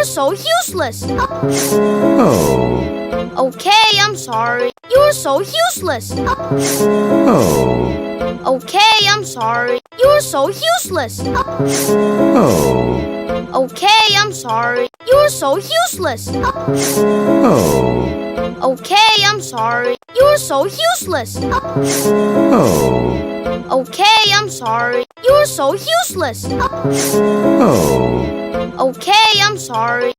You're so useless. Oh. Okay, I'm sorry. You're so useless. Oh. Okay, I'm sorry. You're so useless. Oh. Okay, I'm sorry. You're so useless. Oh. Okay, I'm sorry. You're so useless. Oh. Okay, I'm sorry. You're so useless. Oh. Okay, I'm sorry.